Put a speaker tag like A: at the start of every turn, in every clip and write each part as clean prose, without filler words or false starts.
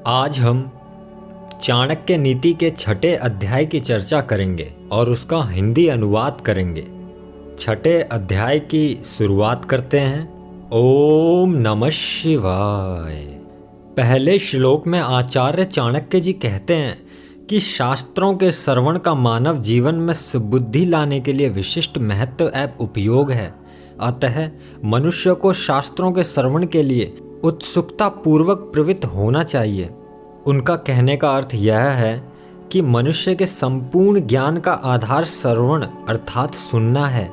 A: आज हम चाणक्य नीति के छठे अध्याय की चर्चा करेंगे और उसका हिंदी अनुवाद करेंगे। छठे अध्याय की शुरुआत करते हैं। ओम नमः शिवाय। पहले श्लोक में आचार्य चाणक्य जी कहते हैं कि शास्त्रों के श्रवण का मानव जीवन में सुबुद्धि लाने के लिए विशिष्ट महत्व एवं उपयोग है। अतः मनुष्य को शास्त्रों के श्रवण के लिए उत्सुकता पूर्वक प्रवृत्त होना चाहिए। उनका कहने का अर्थ यह है कि मनुष्य के संपूर्ण ज्ञान का आधार श्रवण अर्थात सुनना है।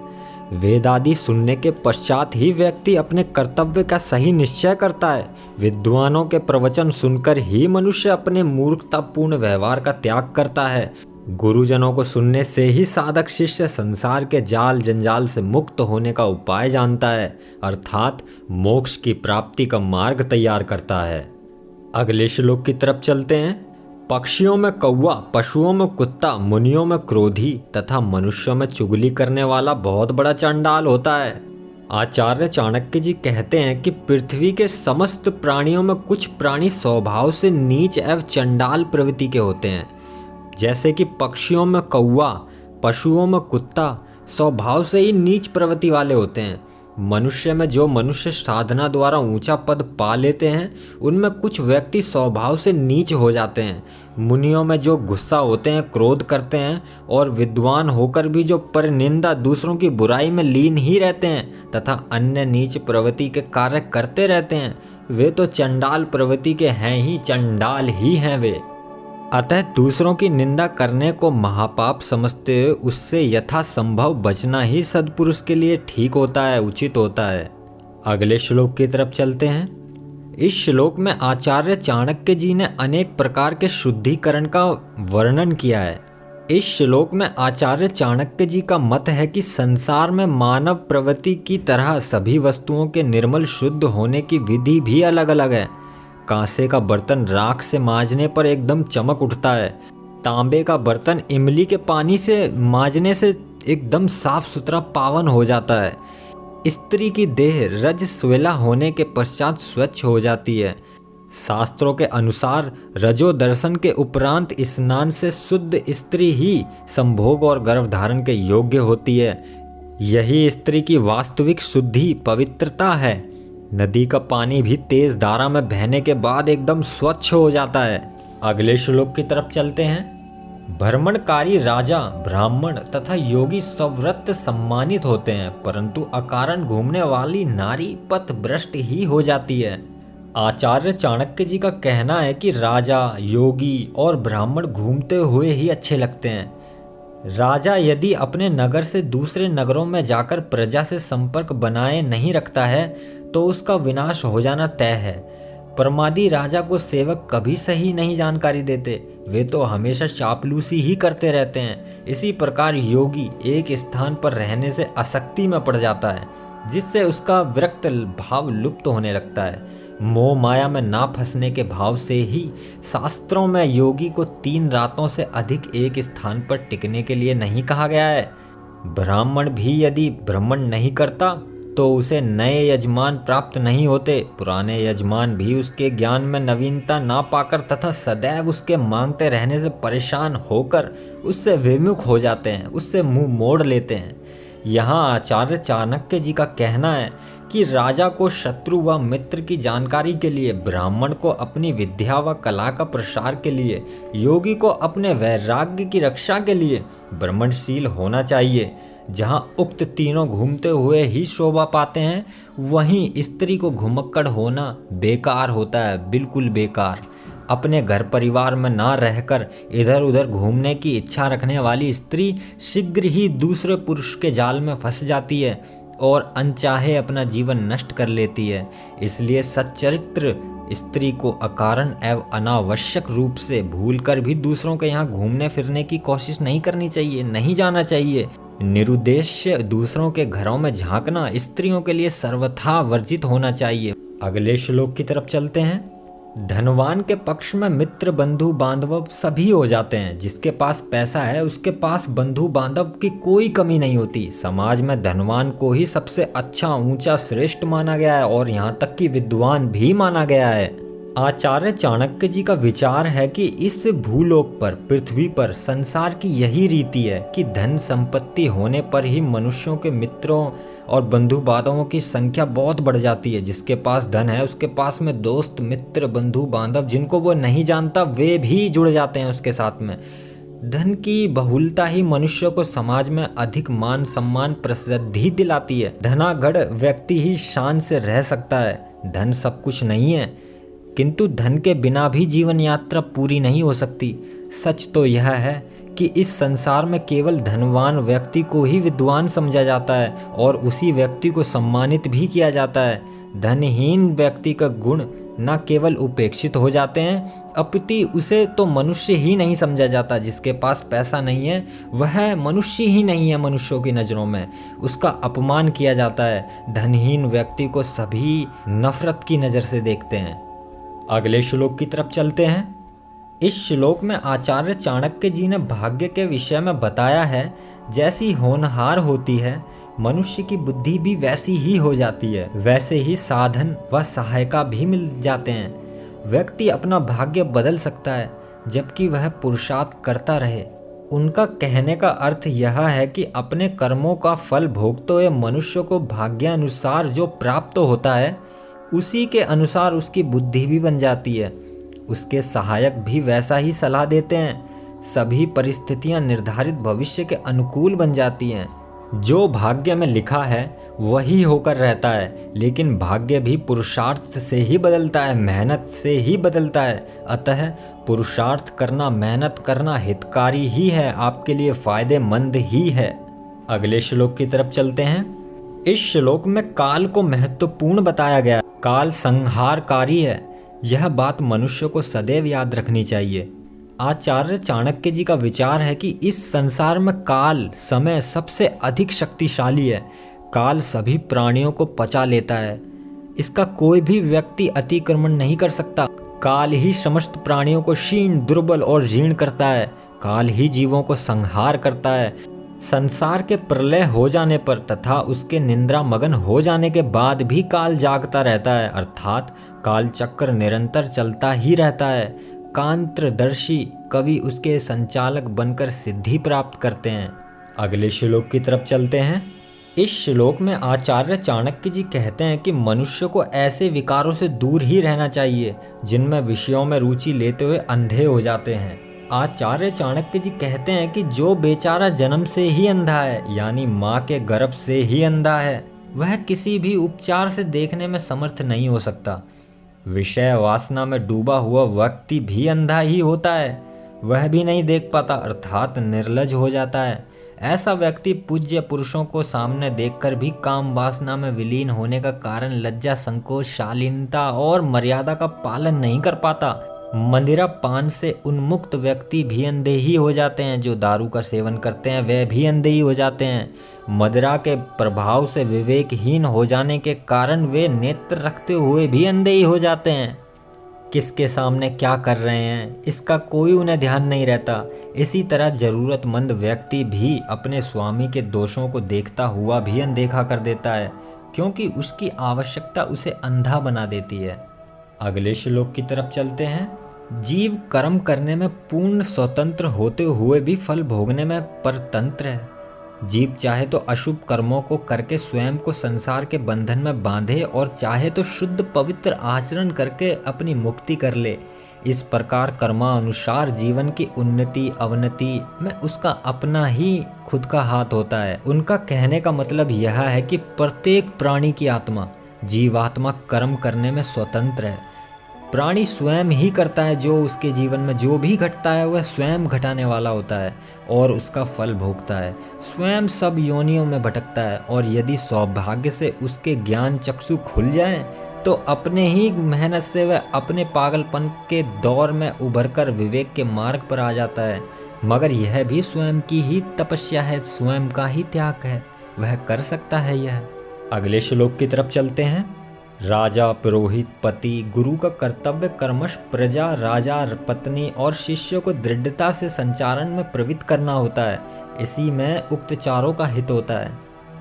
A: वेद आदि सुनने के पश्चात ही व्यक्ति अपने कर्तव्य का सही निश्चय करता है। विद्वानों के प्रवचन सुनकर ही मनुष्य अपने मूर्खतापूर्ण व्यवहार का त्याग करता है। गुरुजनों को सुनने से ही साधक शिष्य संसार के जाल जंजाल से मुक्त होने का उपाय जानता है, अर्थात मोक्ष की प्राप्ति का मार्ग तैयार करता है। अगले श्लोक की तरफ चलते हैं। पक्षियों में कौवा, पशुओं में कुत्ता, मुनियों में क्रोधी तथा मनुष्यों में चुगली करने वाला बहुत बड़ा चंडाल होता है। आचार्य चाणक्य जी कहते हैं कि पृथ्वी के समस्त प्राणियों में कुछ प्राणी स्वभाव से नीच एवं चंडाल प्रवृत्ति के होते हैं। जैसे कि पक्षियों में कौवा, पशुओं में कुत्ता स्वभाव से ही नीच प्रवृत्ति वाले होते हैं। मनुष्य में जो मनुष्य साधना द्वारा ऊंचा पद पा लेते हैं, उनमें कुछ व्यक्ति स्वभाव से नीच हो जाते हैं। मुनियों में जो गुस्सा होते हैं, क्रोध करते हैं और विद्वान होकर भी जो परनिंदा दूसरों की बुराई में लीन ही रहते हैं तथा अन्य नीच प्रवृत्ति के कार्य करते रहते हैं, वे तो चंडाल प्रवृत्ति के हैं ही, चंडाल ही हैं वे। अतः दूसरों की निंदा करने को महापाप समझते हुए उससे यथासंभव बचना ही सद्पुरुष के लिए ठीक होता है, उचित होता है। अगले श्लोक की तरफ चलते हैं। इस श्लोक में आचार्य चाणक्य जी ने अनेक प्रकार के शुद्धिकरण का वर्णन किया है। इस श्लोक में आचार्य चाणक्य जी का मत है कि संसार में मानव प्रवृत्ति की तरह सभी वस्तुओं के निर्मल शुद्ध होने की विधि भी अलग अलग है। कांसे का बर्तन राख से मांजने पर एकदम चमक उठता है। तांबे का बर्तन इमली के पानी से मांजने से एकदम साफ सुथरा पावन हो जाता है। स्त्री की देह रज स्वेला होने के पश्चात स्वच्छ हो जाती है। शास्त्रों के अनुसार रजो दर्शन के उपरांत स्नान से शुद्ध स्त्री ही संभोग और गर्भधारण के योग्य होती है। यही स्त्री की वास्तविक शुद्धि पवित्रता है। नदी का पानी भी तेज धारा में बहने के बाद एकदम स्वच्छ हो जाता है। अगले श्लोक की तरफ चलते हैं। भ्रमणकारी राजा, ब्राह्मण तथा योगी सव्रत सम्मानित होते हैं, परंतु अकारण घूमने वाली नारी पथभ्रष्ट ही हो जाती है। आचार्य चाणक्य जी का कहना है कि राजा, योगी और ब्राह्मण घूमते हुए ही अच्छे लगते हैं। राजा यदि अपने नगर से दूसरे नगरों में जाकर प्रजा से संपर्क बनाए नहीं रखता है तो उसका विनाश हो जाना तय है। प्रमादी राजा को सेवक कभी सही नहीं जानकारी देते, वे तो हमेशा चापलूसी ही करते रहते हैं। इसी प्रकार योगी एक स्थान पर रहने से आसक्ति में पड़ जाता है, जिससे उसका विरक्त भाव लुप्त होने लगता है। मोह माया में ना फंसने के भाव से ही शास्त्रों में योगी को 3 रातों से अधिक एक स्थान पर टिकने के लिए नहीं कहा गया है। ब्राह्मण भी यदि भ्रमण नहीं करता तो उसे नए यजमान प्राप्त नहीं होते। पुराने यजमान भी उसके ज्ञान में नवीनता ना पाकर तथा सदैव उसके मांगते रहने से परेशान होकर उससे विमुख हो जाते हैं, उससे मुंह मोड़ लेते हैं। यहाँ आचार्य चाणक्य जी का कहना है कि राजा को शत्रु व मित्र की जानकारी के लिए, ब्राह्मण को अपनी विद्या व कला का प्रसार के लिए, योगी को अपने वैराग्य की रक्षा के लिए ब्रह्मणशील होना चाहिए। जहाँ उक्त तीनों घूमते हुए ही शोभा पाते हैं, वहीं स्त्री को घुमक्कड़ होना बेकार होता है, बिल्कुल बेकार। अपने घर परिवार में ना रहकर इधर उधर घूमने की इच्छा रखने वाली स्त्री शीघ्र ही दूसरे पुरुष के जाल में फंस जाती है और अनचाहे अपना जीवन नष्ट कर लेती है। इसलिए सच्चरित्र स्त्री को अकारण एवं अनावश्यक रूप से भूलकर भी दूसरों के यहाँ घूमने फिरने की कोशिश नहीं करनी चाहिए, नहीं जाना चाहिए। निरुद्देश्य दूसरों के घरों में झांकना स्त्रियों के लिए सर्वथा वर्जित होना चाहिए। अगले श्लोक की तरफ चलते हैं। धनवान के पक्ष में मित्र, बंधु बांधव सभी हो जाते हैं। जिसके पास पैसा है उसके पास बंधु बांधव की कोई कमी नहीं होती। समाज में धनवान को ही सबसे अच्छा, ऊंचा, श्रेष्ठ माना गया है और यहाँ तक कि विद्वान भी माना गया है। आचार्य चाणक्य जी का विचार है कि इस भूलोक पर, पृथ्वी पर संसार की यही रीति है कि धन संपत्ति होने पर ही मनुष्यों के मित्रों और बंधु बांधवों की संख्या बहुत बढ़ जाती है। जिसके पास धन है उसके पास में दोस्त मित्र बंधु बांधव जिनको वो नहीं जानता वे भी जुड़ जाते हैं उसके साथ में। धन की बहुलता ही मनुष्य को समाज में अधिक मान सम्मान प्रसिद्धि दिलाती है। धनाढ़ व्यक्ति ही शान से रह सकता है। धन सब कुछ नहीं है, किंतु धन के बिना भी जीवन यात्रा पूरी नहीं हो सकती। सच तो यह है कि इस संसार में केवल धनवान व्यक्ति को ही विद्वान समझा जाता है और उसी व्यक्ति को सम्मानित भी किया जाता है। धनहीन व्यक्ति का गुण न केवल उपेक्षित हो जाते हैं अपितु उसे तो मनुष्य ही नहीं समझा जाता। जिसके पास पैसा नहीं है वह मनुष्य ही नहीं है, मनुष्यों की नज़रों में उसका अपमान किया जाता है। धनहीन व्यक्ति को सभी नफरत की नज़र से देखते हैं। अगले श्लोक की तरफ चलते हैं। इस श्लोक में आचार्य चाणक्य जी ने भाग्य के विषय में बताया है, जैसी होनहार होती है मनुष्य की बुद्धि भी वैसी ही हो जाती है, वैसे ही साधन व सहायता भी मिल जाते हैं। व्यक्ति अपना भाग्य बदल सकता है जबकि वह पुरुषार्थ करता रहे। उनका कहने का अर्थ यह है कि अपने कर्मों का फल भोगते हुए मनुष्य को भाग्यानुसार जो प्राप्त होता है उसी के अनुसार उसकी बुद्धि भी बन जाती है। उसके सहायक भी वैसा ही सलाह देते हैं। सभी परिस्थितियां निर्धारित भविष्य के अनुकूल बन जाती हैं। जो भाग्य में लिखा है वही होकर रहता है, लेकिन भाग्य भी पुरुषार्थ से ही बदलता है, मेहनत से ही बदलता है। अतः पुरुषार्थ करना, मेहनत करना हितकारी ही है, आपके लिए फायदेमंद ही है। अगले श्लोक की तरफ चलते हैं। इस श्लोक में काल को महत्वपूर्ण बताया गया। काल संहारकारी है, यह बात मनुष्य को सदैव याद रखनी चाहिए। आचार्य चाणक्य जी का विचार है कि इस संसार में काल समय सबसे अधिक शक्तिशाली है। काल सभी प्राणियों को पचा लेता है, इसका कोई भी व्यक्ति अतिक्रमण नहीं कर सकता। काल ही समस्त प्राणियों को क्षीण, दुर्बल और जीर्ण करता है। काल ही जीवों को संहार करता है। संसार के प्रलय हो जाने पर तथा उसके निंद्रा मगन हो जाने के बाद भी काल जागता रहता है, अर्थात काल चक्र निरंतर चलता ही रहता है। कांत्रदर्शी कवि उसके संचालक बनकर सिद्धि प्राप्त करते हैं। अगले श्लोक की तरफ चलते हैं। इस श्लोक में आचार्य चाणक्य जी कहते हैं कि मनुष्य को ऐसे विकारों से दूर ही रहना चाहिए जिनमें विषयों में रुचि लेते हुए अंधे हो जाते हैं। आचार्य चाणक्य जी कहते हैं कि जो बेचारा जन्म से ही अंधा है, यानी माँ के गर्भ से ही अंधा है, वह किसी भी उपचार से देखने में समर्थ नहीं हो सकता। विषय वासना में डूबा हुआ व्यक्ति भी अंधा ही होता है, वह भी नहीं देख पाता, अर्थात निर्लज हो जाता है। ऐसा व्यक्ति पूज्य पुरुषों को सामने देखकर भी काम वासना में विलीन होने का कारण लज्जा, संकोच, शालीनता और मर्यादा का पालन नहीं कर पाता। मदिरा पान से उन्मुक्त व्यक्ति भी अंधे ही हो जाते हैं। जो दारू का सेवन करते हैं वे भी अंधे ही हो जाते हैं। मदिरा के प्रभाव से विवेकहीन हो जाने के कारण वे नेत्र रखते हुए भी अंधे ही हो जाते हैं। किसके सामने क्या कर रहे हैं इसका कोई उन्हें ध्यान नहीं रहता। इसी तरह जरूरतमंद व्यक्ति भी अपने स्वामी के दोषों को देखता हुआ भी अनदेखा कर देता है, क्योंकि उसकी आवश्यकता उसे अंधा बना देती है। अगले श्लोक की तरफ चलते हैं। जीव कर्म करने में पूर्ण स्वतंत्र होते हुए भी फल भोगने में परतंत्र है। जीव चाहे तो अशुभ कर्मों को करके स्वयं को संसार के बंधन में बांधे और चाहे तो शुद्ध पवित्र आचरण करके अपनी मुक्ति कर ले। इस प्रकार कर्मानुसार जीवन की उन्नति अवनति में उसका अपना ही खुद का हाथ होता है। उनका कहने का मतलब यह है कि प्रत्येक प्राणी की आत्मा, जीवात्मा कर्म करने में स्वतंत्र है। प्राणी स्वयं ही करता है, जो उसके जीवन में जो भी घटता है वह स्वयं घटाने वाला होता है और उसका फल भोगता है। स्वयं सब योनियों में भटकता है और यदि सौभाग्य से उसके ज्ञान चक्षु खुल जाएं, तो अपने ही मेहनत से वह अपने पागलपन के दौर में उभरकर विवेक के मार्ग पर आ जाता है। मगर यह भी स्वयं की ही तपस्या है, स्वयं का ही त्याग है, वह कर सकता है यह। अगले श्लोक की तरफ चलते हैं। राजा, पुरोहित, पति, गुरु का कर्तव्य कर्मश प्रजा, राजा, पत्नी और शिष्य को दृढ़ता से संचारण में प्रवृत्त करना होता है। इसी में उक्त चारों का हित होता है।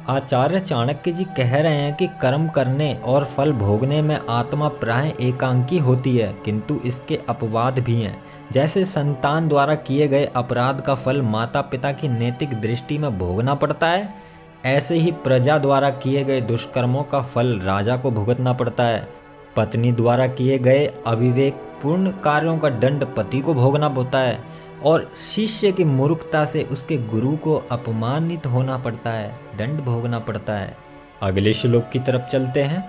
A: आचार्य चाणक्य जी कह रहे हैं कि कर्म करने और फल भोगने में आत्मा प्राय एकांकी होती है, किंतु इसके अपवाद भी हैं। जैसे संतान द्वारा किए गए अपराध का फल माता पिता की नैतिक दृष्टि में भोगना पड़ता है, ऐसे ही प्रजा द्वारा किए गए दुष्कर्मों का फल राजा को भुगतना पड़ता है। पत्नी द्वारा किए गए अविवेकपूर्ण कार्यों का दंड पति को भोगना होता है, और शिष्य की मूर्खता से उसके गुरु को अपमानित होना पड़ता है, दंड भोगना पड़ता है। अगले श्लोक की तरफ चलते हैं।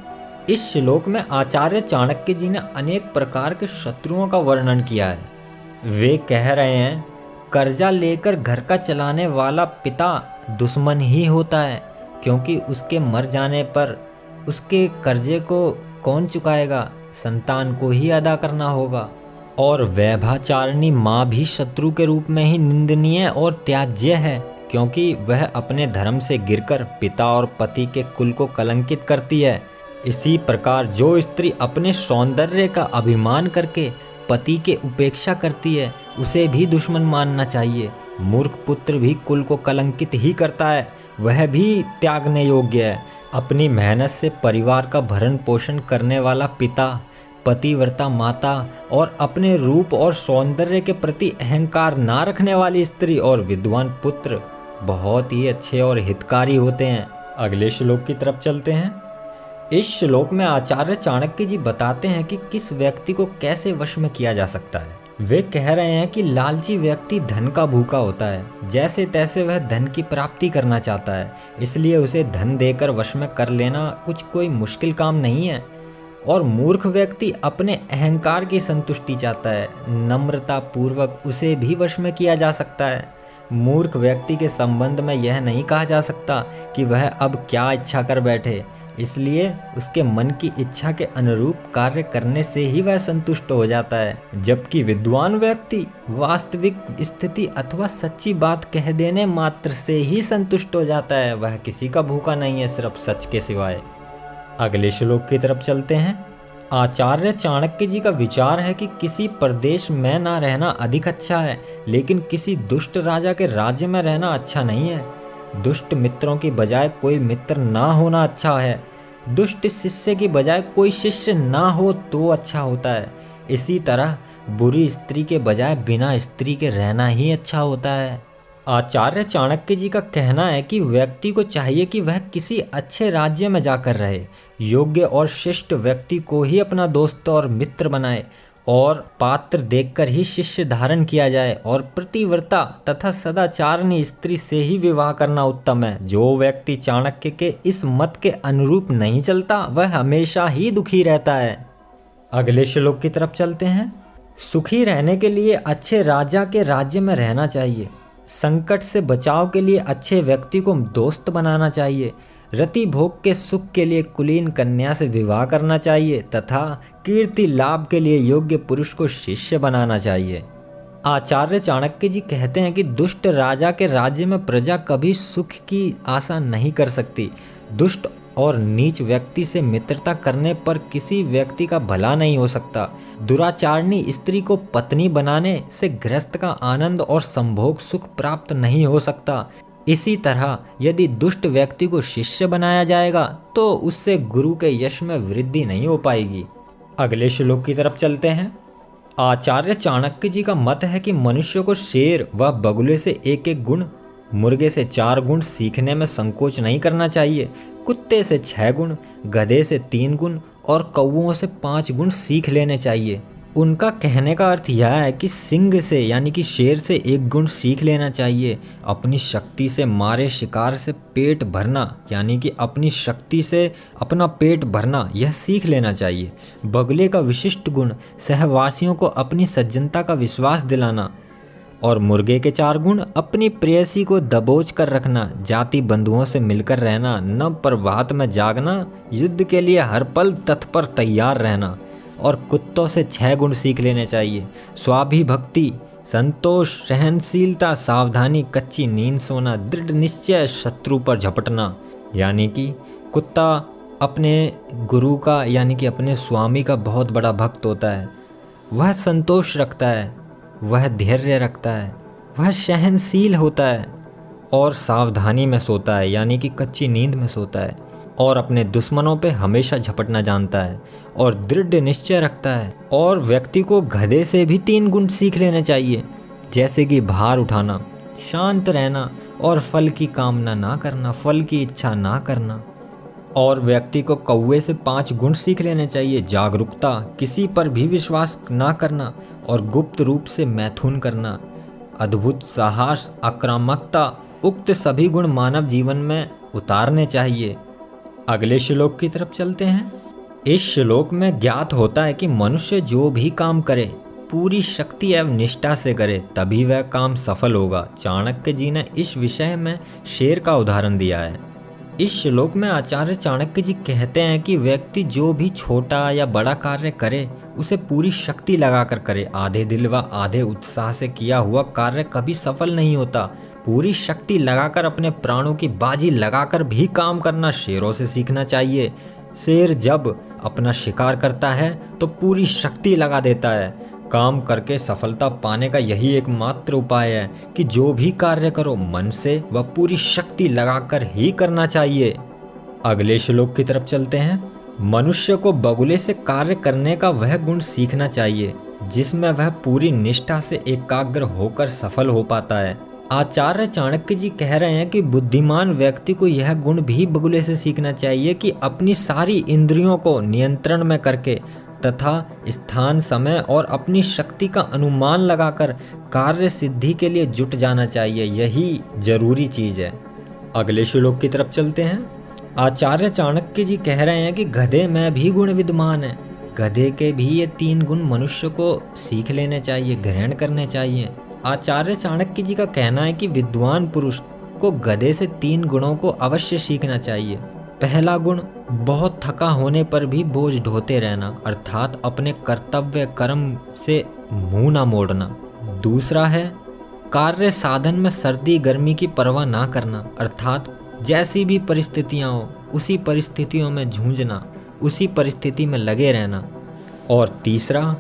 A: इस श्लोक में आचार्य चाणक्य जी ने अनेक प्रकार के शत्रुओं का वर्णन किया है। वे कह रहे हैं, कर्जा लेकर घर का चलाने वाला पिता दुश्मन ही होता है, क्योंकि उसके मर जाने पर उसके कर्जे को कौन चुकाएगा, संतान को ही अदा करना होगा। और वैभाचारिणी माँ भी शत्रु के रूप में ही निंदनीय और त्याज्य है, क्योंकि वह अपने धर्म से गिरकर पिता और पति के कुल को कलंकित करती है। इसी प्रकार जो स्त्री अपने सौंदर्य का अभिमान करके पति के उपेक्षा करती है, उसे भी दुश्मन मानना चाहिए। मूर्ख पुत्र भी कुल को कलंकित ही करता है, वह भी त्यागने योग्य है। अपनी मेहनत से परिवार का भरण पोषण करने वाला पिता, पतिव्रता माता और अपने रूप और सौंदर्य के प्रति अहंकार ना रखने वाली स्त्री और विद्वान पुत्र बहुत ही अच्छे और हितकारी होते हैं। अगले श्लोक की तरफ चलते हैं। इस श्लोक में आचार्य चाणक्य जी बताते हैं कि किस व्यक्ति को कैसे वश में किया जा सकता है। वे कह रहे हैं कि लालची व्यक्ति धन का भूखा होता है, जैसे तैसे वह धन की प्राप्ति करना चाहता है, इसलिए उसे धन देकर वश में कर लेना कोई मुश्किल काम नहीं है। और मूर्ख व्यक्ति अपने अहंकार की संतुष्टि चाहता है, नम्रता पूर्वक उसे भी वश में किया जा सकता है। मूर्ख व्यक्ति के संबंध में यह नहीं कहा जा सकता कि वह अब क्या इच्छा कर बैठे, इसलिए उसके मन की इच्छा के अनुरूप कार्य करने से ही वह संतुष्ट हो जाता है। जबकि विद्वान व्यक्ति वास्तविक स्थिति अथवा सच्ची बात कह देने मात्र से ही संतुष्ट हो जाता है, वह किसी का भूखा नहीं है सिर्फ सच के सिवाय। अगले श्लोक की तरफ चलते हैं। आचार्य चाणक्य जी का विचार है कि किसी प्रदेश में ना रहना अधिक अच्छा है, लेकिन किसी दुष्ट राजा के राज्य में रहना अच्छा नहीं है। दुष्ट मित्रों की बजाय कोई मित्र ना होना अच्छा है। दुष्ट शिष्य की बजाय कोई शिष्य ना हो तो अच्छा होता है। इसी तरह बुरी स्त्री के बजाय बिना स्त्री के रहना ही अच्छा होता है। आचार्य चाणक्य जी का कहना है कि व्यक्ति को चाहिए कि वह किसी अच्छे राज्य में जाकर रहे, योग्य और शिष्ट व्यक्ति को ही अपना दोस्त और मित्र बनाए, और पात्र देखकर ही शिष्य धारण किया जाए, और प्रतिव्रता तथा सदाचारणी स्त्री से ही विवाह करना उत्तम है। जो व्यक्ति चाणक्य के इस मत के अनुरूप नहीं चलता, वह हमेशा ही दुखी रहता है। अगले श्लोक की तरफ चलते हैं। सुखी रहने के लिए अच्छे राजा के राज्य में रहना चाहिए। संकट से बचाव के लिए अच्छे व्यक्ति को दोस्त बनाना चाहिए। रति भोग के सुख के लिए कुलीन कन्या से विवाह करना चाहिए तथा कीर्ति लाभ के लिए योग्य पुरुष को शिष्य बनाना चाहिए। आचार्य चाणक्य जी कहते हैं कि दुष्ट राजा के राज्य में प्रजा कभी सुख की आशा नहीं कर सकती। दुष्ट और नीच व्यक्ति से मित्रता करने पर किसी व्यक्ति का भला नहीं हो सकता। दुराचारणी स्त्री को पत्नी बनाने से गृहस्थ का आनंद और संभोग सुख प्राप्त नहीं हो सकता। इसी तरह यदि दुष्ट व्यक्ति को शिष्य बनाया जाएगा तो उससे गुरु के यश में वृद्धि नहीं हो पाएगी। अगले श्लोक की तरफ चलते हैं। आचार्य चाणक्य जी का मत है कि मनुष्य को शेर व बगुले से एक एक गुण, मुर्गे से 4 गुण सीखने में संकोच नहीं करना चाहिए। कुत्ते से 6 गुण, गधे से 3 गुण और कौओं से 5 गुण सीख लेने चाहिए। उनका कहने का अर्थ यह है कि सिंह से यानी कि शेर से 1 गुण सीख लेना चाहिए। अपनी शक्ति से मारे शिकार से पेट भरना यानी कि अपनी शक्ति से अपना पेट भरना यह सीख लेना चाहिए। बगुले का विशिष्ट गुण सहवासियों को अपनी सज्जनता का विश्वास दिलाना, और मुर्गे के 4 गुण अपनी प्रेयसी को दबोच कर रखना, जाति बंधुओं से मिलकर रहना, नव प्रभात में जागना, युद्ध के लिए हर पल तत्पर तैयार रहना। और कुत्तों से 6 गुण सीख लेने चाहिए। स्वाभिभक्ति, संतोष, सहनशीलता, सावधानी, कच्ची नींद सोना, दृढ़ निश्चय, शत्रु पर झपटना। यानी कि कुत्ता अपने गुरु का यानी कि अपने स्वामी का बहुत बड़ा भक्त होता है। वह संतोष रखता है, वह धैर्य रखता है, वह सहनशील होता है और सावधानी में सोता है, यानी कि कच्ची नींद में सोता है, और अपने दुश्मनों पे हमेशा झपटना जानता है और दृढ़ निश्चय रखता है। और व्यक्ति को गधे से भी 3 गुण सीख लेने चाहिए, जैसे कि भार उठाना, शांत रहना और फल की कामना ना करना, फल की इच्छा ना करना। और व्यक्ति को कौवे से 5 गुण सीख लेने चाहिए, जागरूकता, किसी पर भी विश्वास ना करना और गुप्त रूप से मैथुन करना, अद्भुत साहस, आक्रामकता। उक्त सभी गुण मानव जीवन में उतारने चाहिए। अगले श्लोक की तरफ चलते हैं। इस श्लोक में ज्ञात होता है कि मनुष्य जो भी काम करे पूरी शक्ति एवं निष्ठा से करे, तभी वह काम सफल होगा। चाणक्य जी ने इस विषय में शेर का उदाहरण दिया है। इस श्लोक में आचार्य चाणक्य जी कहते हैं कि व्यक्ति जो भी छोटा या बड़ा कार्य करे उसे पूरी शक्ति लगाकर करे। आधे दिल व आधे उत्साह से किया हुआ कार्य कभी सफल नहीं होता। पूरी शक्ति लगाकर, अपने प्राणों की बाजी लगाकर भी काम करना शेरों से सीखना चाहिए। शेर जब अपना शिकार करता है तो पूरी शक्ति लगा देता है। काम करके सफलता पाने का यही एकमात्र उपाय है कि जो भी कार्य करो मन से व पूरी शक्ति लगाकर ही करना चाहिए। अगले श्लोक की तरफ चलते हैं। मनुष्य को बगुले से कार्य करने का वह गुण सीखना चाहिए जिसमें वह पूरी निष्ठा से एकाग्र होकर सफल हो पाता है। आचार्य चाणक्य जी कह रहे हैं कि बुद्धिमान व्यक्ति को यह गुण भी बगुले से सीखना चाहिए कि अपनी सारी इंद्रियों को नियंत्रण में करके तथा स्थान, समय और अपनी शक्ति का अनुमान लगाकर कार्य सिद्धि के लिए जुट जाना चाहिए। यही जरूरी चीज है। अगले श्लोक की तरफ चलते हैं। आचार्य चाणक्य जी कह रहे हैं कि गधे में भी गुण विद्यमान है। गधे के भी ये 3 गुण मनुष्य को सीख लेने चाहिए, ग्रहण करने चाहिए। आचार्य चाणक्य जी का कहना है कि विद्वान पुरुष को गधे से 3 गुणों को अवश्य सीखना चाहिए। पहला गुण, बहुत थका होने पर भी बोझ ढोते रहना, अर्थात अपने कर्तव्य कर्म से मुंह ना मोड़ना। दूसरा है कार्य साधन में सर्दी गर्मी की परवाह ना करना, अर्थात जैसी भी परिस्थितियां हो उसी परिस्थितियों में जूझना, उसी परिस्थिति में लगे रहना। और तीसरा,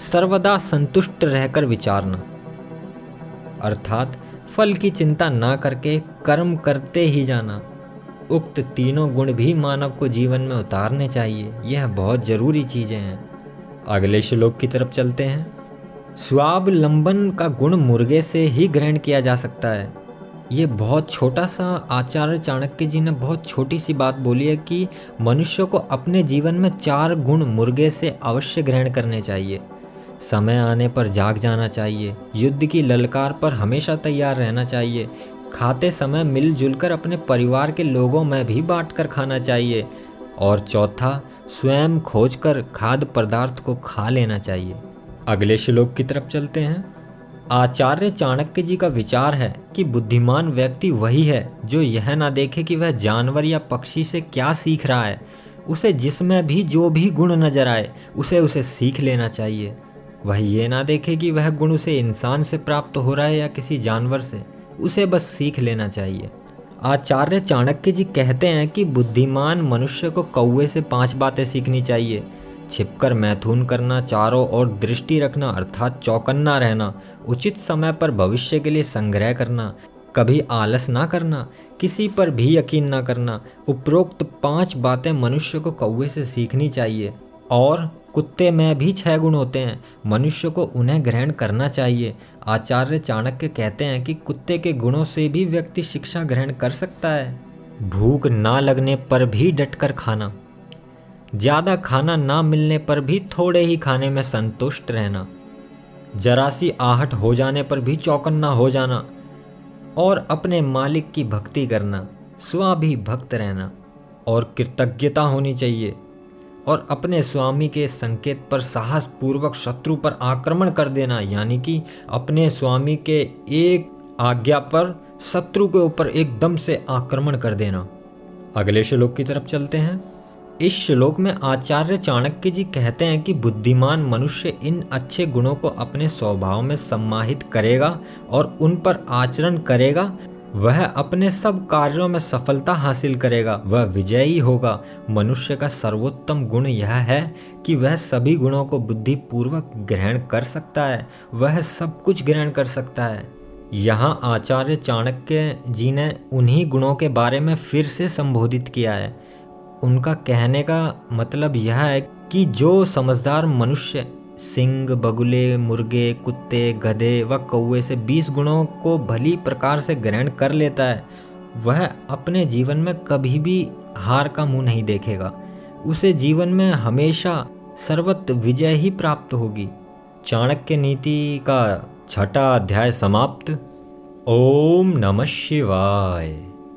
A: सर्वदा संतुष्ट रहकर विचारना, अर्थात फल की चिंता ना करके कर्म करते ही जाना। उक्त तीनों गुण भी मानव को जीवन में उतारने चाहिए। यह बहुत जरूरी चीजें हैं। अगले श्लोक की तरफ चलते हैं। स्वावलंबन का गुण मुर्गे से ही ग्रहण किया जा सकता है। ये बहुत छोटा सा आचार्य चाणक्य जी ने बहुत छोटी सी बात बोली है कि मनुष्य को अपने जीवन में 4 गुण मुर्गे से अवश्य ग्रहण करने चाहिए। समय आने पर जाग जाना चाहिए, युद्ध की ललकार पर हमेशा तैयार रहना चाहिए, खाते समय मिलजुल कर अपने परिवार के लोगों में भी बांटकर खाना चाहिए, और चौथा, स्वयं खोजकर खाद्य पदार्थ को खा लेना चाहिए। अगले श्लोक की तरफ चलते हैं। आचार्य चाणक्य जी का विचार है कि बुद्धिमान व्यक्ति वही है जो यह ना देखे कि वह जानवर या पक्षी से क्या सीख रहा है। उसे जिसमें भी जो भी गुण नजर आए उसे सीख लेना चाहिए। वह ये ना देखे कि वह गुण उसे इंसान से प्राप्त हो रहा है या किसी जानवर से, उसे बस सीख लेना चाहिए। आचार्य चाणक्य जी कहते हैं कि बुद्धिमान मनुष्य को कौवे से 5 बातें सीखनी चाहिए। छिपकर मैथुन करना, चारों ओर दृष्टि रखना अर्थात चौकन्ना रहना, उचित समय पर भविष्य के लिए संग्रह करना, कभी आलस ना करना, किसी पर भी यकीन ना करना। उपरोक्त 5 बातें मनुष्य को कौवे से सीखनी चाहिए। और कुत्ते में भी 6 गुण होते हैं, मनुष्य को उन्हें ग्रहण करना चाहिए। आचार्य चाणक्य कहते हैं कि कुत्ते के गुणों से भी व्यक्ति शिक्षा ग्रहण कर सकता है। भूख ना लगने पर भी डटकर खाना, ज़्यादा खाना ना मिलने पर भी थोड़े ही खाने में संतुष्ट रहना, जरा सी आहट हो जाने पर भी चौकन्ना हो जाना, और अपने मालिक की भक्ति करना, स्वाभिभक्त रहना, और कृतज्ञता होनी चाहिए, और अपने स्वामी के संकेत पर साहस पूर्वक शत्रु पर आक्रमण कर देना, यानी कि अपने स्वामी के एक आज्ञा पर शत्रु के ऊपर एकदम से आक्रमण कर देना। अगले श्लोक की तरफ चलते हैं। इस श्लोक में आचार्य चाणक्य जी कहते हैं कि बुद्धिमान मनुष्य इन अच्छे गुणों को अपने स्वभाव में सम्माहित करेगा और उन पर आचरण करेगा। वह अपने सब कार्यों में सफलता हासिल करेगा, वह विजयी होगा। मनुष्य का सर्वोत्तम गुण यह है कि वह सभी गुणों को बुद्धिपूर्वक ग्रहण कर सकता है, वह सब कुछ ग्रहण कर सकता है। यहाँ आचार्य चाणक्य जी ने उन्हीं गुणों के बारे में फिर से संबोधित किया है। उनका कहने का मतलब यह है कि जो समझदार मनुष्य सिंह, बगुले, मुर्गे, कुत्ते, गधे व कौवे से 20 गुणों को भली प्रकार से ग्रहण कर लेता है, वह अपने जीवन में कभी भी हार का मुंह नहीं देखेगा। उसे जीवन में हमेशा सर्वत्र विजय ही प्राप्त होगी। चाणक्य नीति का 6वां अध्याय समाप्त। ओम नमः शिवाय।